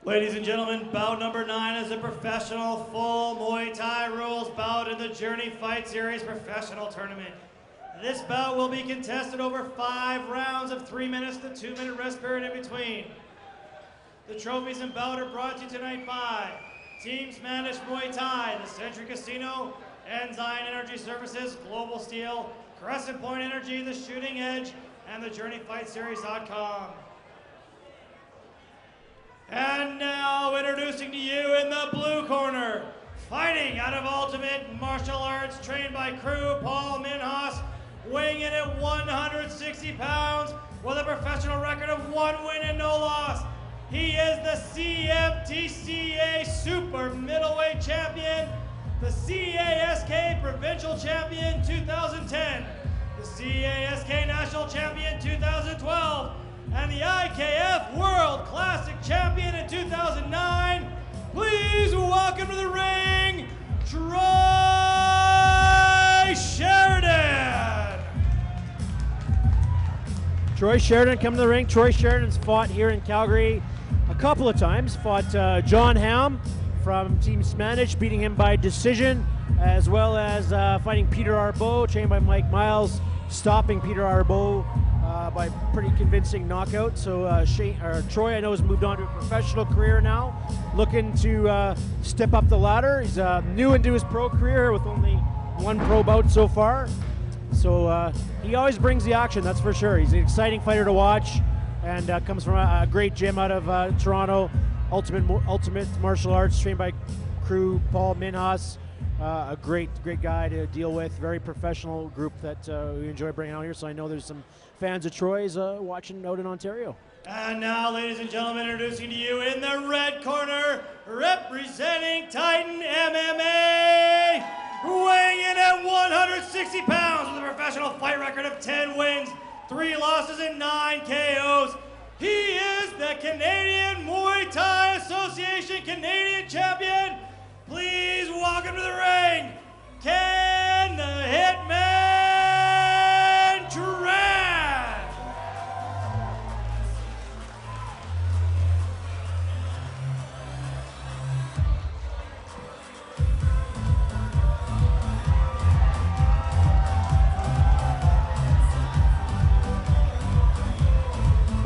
Ladies and gentlemen, bout number 9 is a professional full Muay Thai rules bout in the Journey Fight Series professional tournament. This bout will be contested over 5 rounds of 3 minutes to 2-minute rest period in between. The trophies and bout are brought to you tonight by Team Spanish Muay Thai, the Century Casino, Enzyme Energy Services, Global Steel, Crescent Point Energy, The Shooting Edge, and the JourneyFightSeries.com. And now introducing to you in the blue corner, fighting out of Ultimate Martial Arts, trained by Crew Paul Minhas, weighing in at 160 pounds with a professional record of 1 win and no loss. He is the CMTC-A Super Middleweight Champion, the CASK Provincial Champion 2010, the CASK National Champion 2012, and the IKF World Classic Champion in 2009. Please welcome to the ring, Troy Sheridan. Troy Sheridan coming to the ring. Troy Sheridan's fought here in Calgary a couple of times. Fought John Hamm from Team Spanish, beating him by decision, as well as fighting Peter Arbeau, trained by Mike Miles, stopping Peter Arbeau by pretty convincing knockout. So Troy, I know, has moved on to a professional career now, looking to step up the ladder. He's new into his pro career with only 1 pro bout so far. So he always brings the action, that's for sure. He's an exciting fighter to watch, and comes from a great gym out of Toronto, Ultimate Martial Arts, trained by Crew Paul Minhas. A great guy to deal with. Very professional group that we enjoy bringing out here. So I know there's some fans of Troy's watching out in Ontario. And now, ladies and gentlemen, introducing to you in the red corner, representing Titan MMA, weighing in at 160 pounds with a professional fight record of 10 wins, 3 losses, and 9 KOs. He is the Canadian Muay Thai Association Canadian Champion. Please welcome to the ring, Ken the Hitman Tran.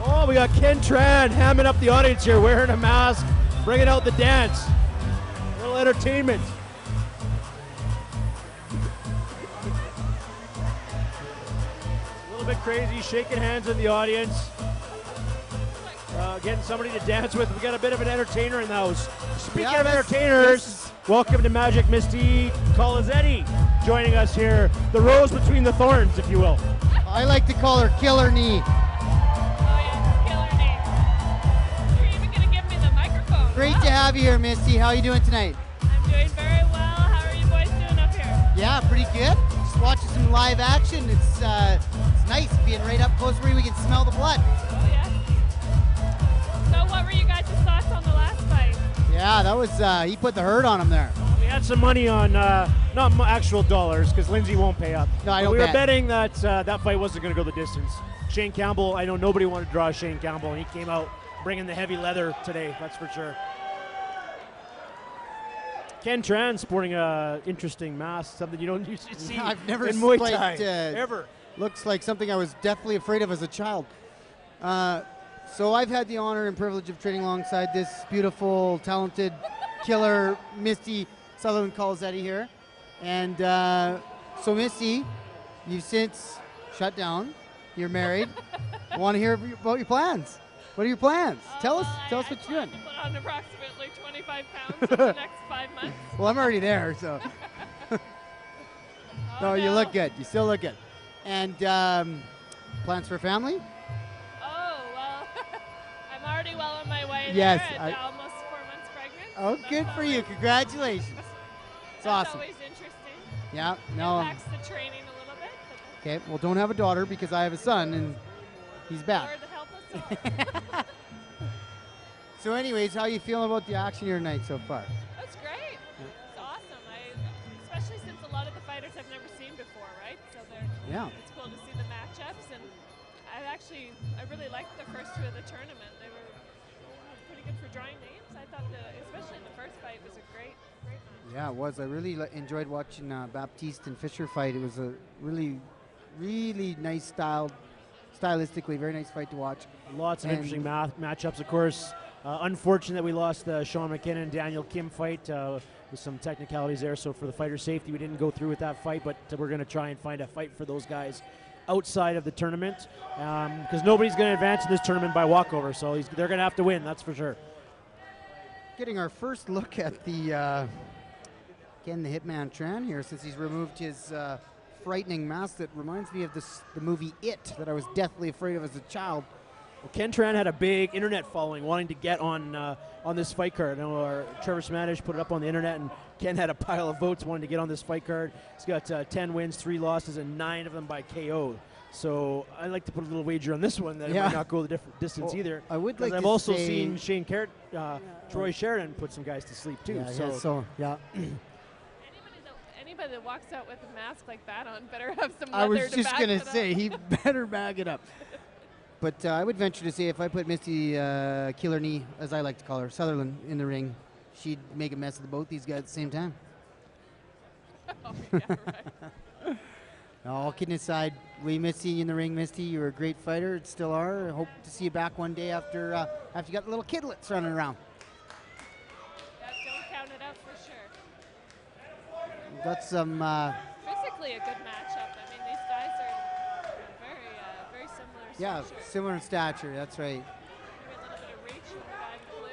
Oh, we got Ken Tran hamming up the audience here, wearing a mask, bringing out the dance. Entertainment. A little bit crazy, shaking hands in the audience. Getting somebody to dance with. We got a bit of an entertainer in the house. Speaking of entertainers, welcome to Magic Misty Colazetti joining us here. The rose between the thorns, if you will. I like to call her Killer Knee. Oh yeah, Killer Knee. You're even gonna give me the microphone. Great to have you here, Misty. How are you doing tonight? Doing very well. How are you boys doing up here? Yeah, pretty good. Just watching some live action. It's nice being right up close where we can smell the blood. Oh yeah. So what were you guys' thoughts on the last fight? Yeah, that was he put the hurt on him there. We had some money on not actual dollars, because Lindsay won't pay up. No, I but don't we were bet. betting that that fight wasn't going to go the distance. Shane Campbell, I know nobody wanted to draw Shane Campbell, and he came out bringing the heavy leather today. That's for sure. Ken Tran sporting a interesting mask, something you don't usually see I've never in Muay quite, Thai, ever. Looks like something I was definitely afraid of as a child. So I've had the honor and privilege of training alongside this beautiful, talented killer, Misty Sutherland Colazetti here. And so Misty, you've since shut down. You're married. I want to hear about your plans. What are your plans? Tell us what you're doing. I put on approximately 25 pounds in the next 5 months. Well, I'm already there, so. No, you look good. You still look good. And plans for family? Oh, well, I'm already well on my way Yes, there and almost 4 months pregnant. Oh, so good for you. Congratulations. It's That's awesome. always interesting. Yeah, no. Impacts the training a little bit. Okay, well, don't have a daughter because I have a son and he's back. Lord help us all. So anyways, how you feeling about the action here tonight so far? That's great. It's awesome. Especially since a lot of the fighters I've never seen before, right? So it's cool to see the matchups, and I really liked the first 2 of the tournament. They were pretty good for drawing names. I Yeah, it was. I really enjoyed watching Baptiste and Fisher fight. It was a really, really nice stylistically, very nice fight to watch. Lots of interesting matchups, of course. Unfortunate that we lost the Sean McKinnon Daniel Kim fight with some technicalities there. So for the fighter safety, we didn't go through with that fight, but we're going to try and find a fight for those guys outside of the tournament, because nobody's going to advance in this tournament by walkover. So they're going to have to win, that's for sure. Getting our first look at the again, the Hitman Tran here, since he's removed his frightening mask that reminds me of the movie It that I was deathly afraid of as a child. Well, Ken Tran had a big internet following, wanting to get on this fight card. I know Trevor Smanish put it up on the internet, and Ken had a pile of votes wanting to get on this fight card. He's got 10 wins, 3 losses, and 9 of them by KO. So I'd like to put a little wager on this one that it might not go the distance either. I would like I've to also say seen Shane Carrot, Troy Sheridan put some guys to sleep too. Yeah. Anybody that walks out with a mask like that on better have some I was leather to just back going it to up. say, he better bag it up. But I would venture to say if I put Misty Killer Knee, as I like to call her, Sutherland, in the ring, she'd make a mess of both these guys at the same time. Oh, yeah, right. All kidding aside, we miss seeing you in the ring, Misty. You were a great fighter, still are. I hope to see you back one day after you got the little kidlets running around. Don't count it out for sure. We've got some... Physically a good matchup. I mean, these guys are very similar stature. yeah, similar in stature, that's right. Maybe a little bit of reach from the guy in the blue.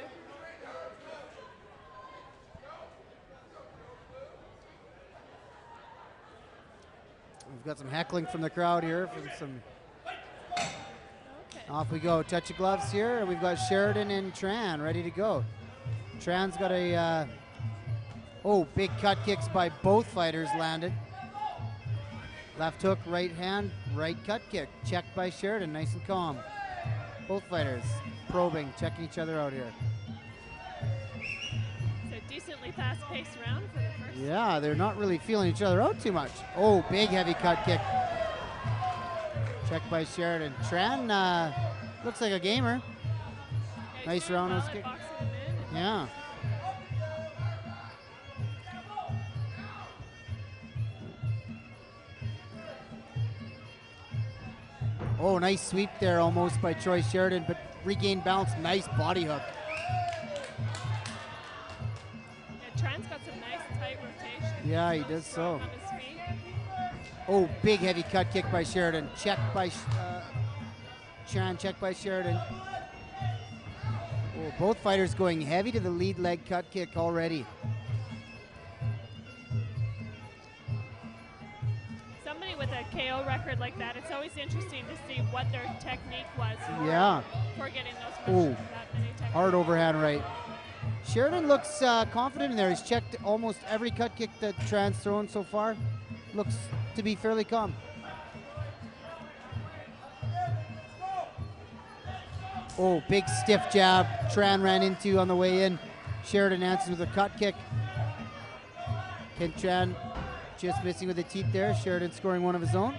We've got some heckling from the crowd here. Okay. Off we go. Touch of gloves here. We've got Sheridan and Tran ready to go. Tran's got a... big cut kicks by both fighters landed. Left hook, right hand, right cut kick. Checked by Sheridan, nice and calm. Both fighters probing, checking each other out here. It's a decently fast-paced round for the first. Yeah, they're not really feeling each other out too much. Oh, big heavy cut kick. Checked by Sheridan. Tran looks like a gamer. Yeah, Nice roundhouse kick. boxing him in. Yeah. Oh, nice sweep there almost by Troy Sheridan, but regained balance. Nice body hook. Yeah, Tran's got some nice tight rotation. Yeah, he does Strong so. on his feet. Oh, big heavy cut kick by Sheridan. Checked by Tran, checked by Sheridan. Oh, both fighters going heavy to the lead leg cut kick already. Somebody with a KO record like that, it's always interesting to see what their technique was for getting those that many techniques. Hard overhand right. Sheridan looks confident in there. He's checked almost every cut kick that Tran's thrown so far. Looks to be fairly calm. Oh, big stiff jab Tran ran into on the way in. Sheridan answers with a cut kick. Ken Tran just missing with the teeth there. Sheridan scoring one of his own.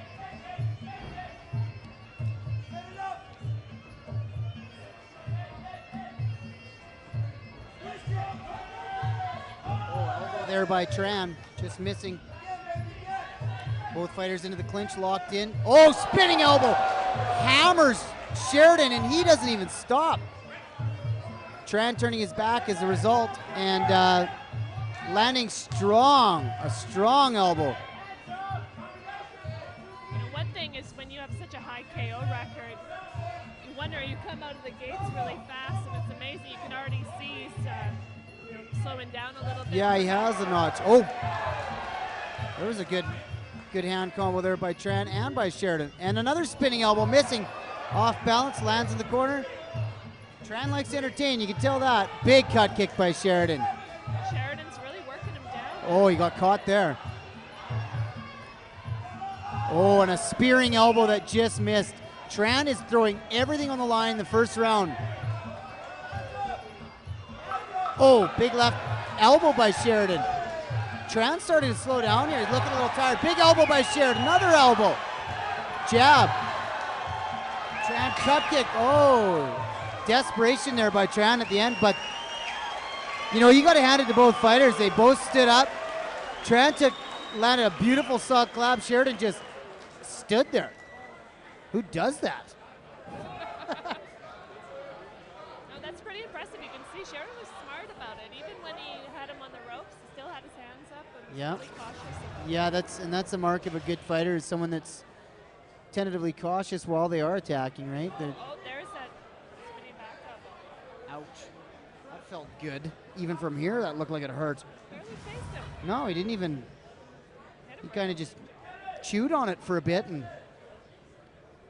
Oh, elbow there by Tran, just missing. Both fighters into the clinch, locked in. Oh, spinning elbow. Hammers Sheridan, and he doesn't even stop. Tran turning his back as a result, and landing strong, a strong elbow. You know, one thing is when you have such a high KO record, you wonder, you come out of the gates really fast, and it's amazing. You can already see he's slowing down a little bit. Yeah, he has a notch. Oh, there was a good hand combo there by Tran and by Sheridan. And another spinning elbow, missing. Off balance, lands in the corner. Tran likes to entertain, you can tell that. Big cut kick by Sheridan. Sheridan's really working him down. Oh, he got caught there. Oh, and a spearing elbow that just missed. Tran is throwing everything on the line in the first round. Oh, big left elbow by Sheridan. Tran starting to slow down here. He's looking a little tired. Big elbow by Sheridan. Another elbow. Jab. Tran cut kick. Oh, desperation there by Tran at the end, but You know, you got to hand it to both fighters. They both stood up. Tran landed a beautiful saw clap. Sheridan just stood there. Who does that? No, that's pretty impressive. You can see Sheridan was smart about it. Even when he had him on the ropes, he still had his hands up and was Yeah. really cautious about it. Yeah, that's a mark of a good fighter, is someone that's tentatively cautious while they are attacking, right? Oh, there's that spinning back up. Ouch. That felt good. Even from here, that looked like it hurt. Barely phased him. No, he didn't even. Hit He him kind of just chewed on it for a bit and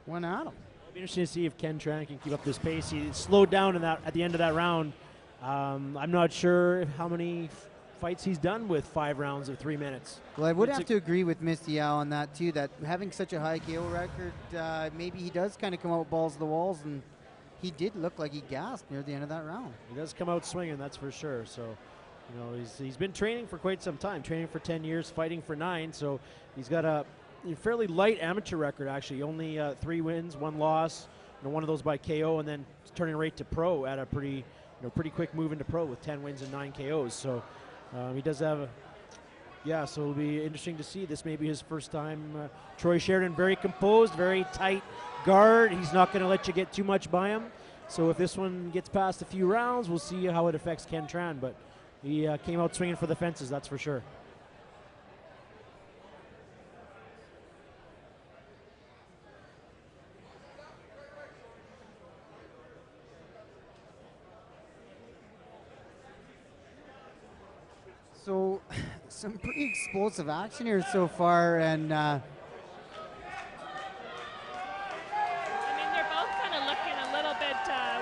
went at him. It'll be interesting to see if Ken Tran can keep up this pace. He slowed down in that at the end of that round. I'm not sure how many fights he's done with 5 rounds of 3 minutes. Well, I would It's have to agree with Misty Yao on that too. That having such a high KO record, maybe he does kind of come out balls to the walls, and he did look like he gasped near the end of that round. He does come out swinging, that's for sure. So, you know, he's been training for quite some time, training for 10 years, fighting for 9. So he's got a fairly light amateur record, actually. Only 3 wins, 1 loss, one of those by KO, and then turning right to pro at a pretty quick move into pro with 10 wins and 9 KOs. So he does have so it'll be interesting to see. This may be his first time. Troy Sheridan, very composed, very tight guard. He's not going to let you get too much by him. So if this one gets past a few rounds, we'll see how it affects Ken Tran. But he came out swinging for the fences, that's for sure. So, some pretty explosive action here so far, and I mean, they're both kind of looking a little bit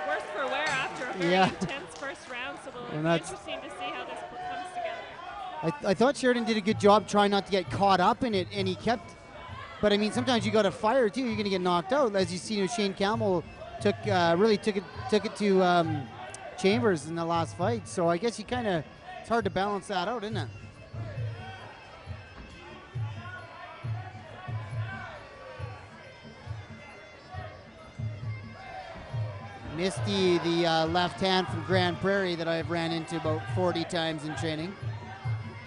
worse for wear after a very intense first round, so it'll be interesting to see how this comes together. I thought Sheridan did a good job trying not to get caught up in it, and he kept. But I mean, sometimes you got to fire too. You're going to get knocked out, as you see. Shane Campbell really took it to Chambers in the last fight. So I guess you kind of. It's hard to balance that out, isn't it? Misty, the left hand from Grand Prairie that I've ran into about 40 times in training,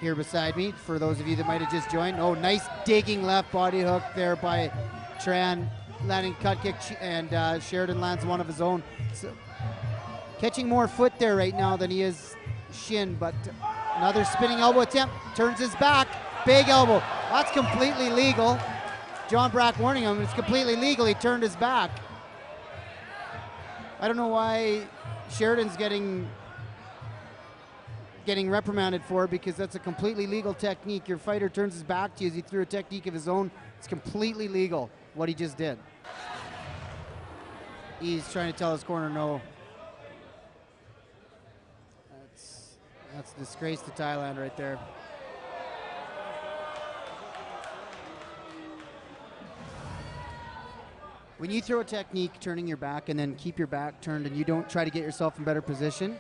here beside me, for those of you that might have just joined. Oh, nice digging left body hook there by Tran, landing cut kick, and Sheridan lands one of his own. So, catching more foot there right now than he is shin, but another spinning elbow attempt, turns his back, big elbow. That's completely legal. John Brack warning him, it's completely legal. He turned his back. I don't know why Sheridan's getting reprimanded for it, because that's a completely legal technique. Your fighter turns his back to you as he threw a technique of his own. It's completely legal what he just did. He's trying to tell his corner no. That's a disgrace to Thailand right there. When you throw a technique turning your back and then keep your back turned and you don't try to get yourself in better position,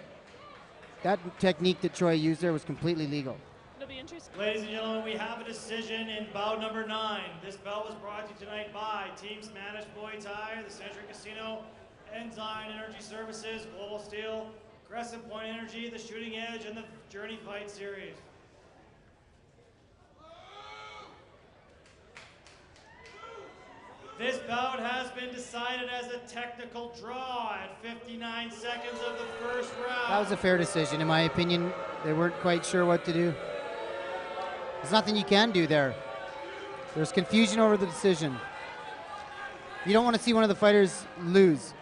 that technique that Troy used there was completely legal. It'll be interesting. Ladies and gentlemen, we have a decision in bout number 9. This bout was brought to you tonight by Team Spanish Muay Thai, the Century Casino, Enzyme Energy Services, Global Steel, Crescent Point Energy, the Shooting Edge, and the Journey Fight Series. This bout has been decided as a technical draw at 59 seconds of the first round. That was a fair decision, in my opinion. They weren't quite sure what to do. There's nothing you can do there. There's confusion over the decision. You don't want to see one of the fighters lose.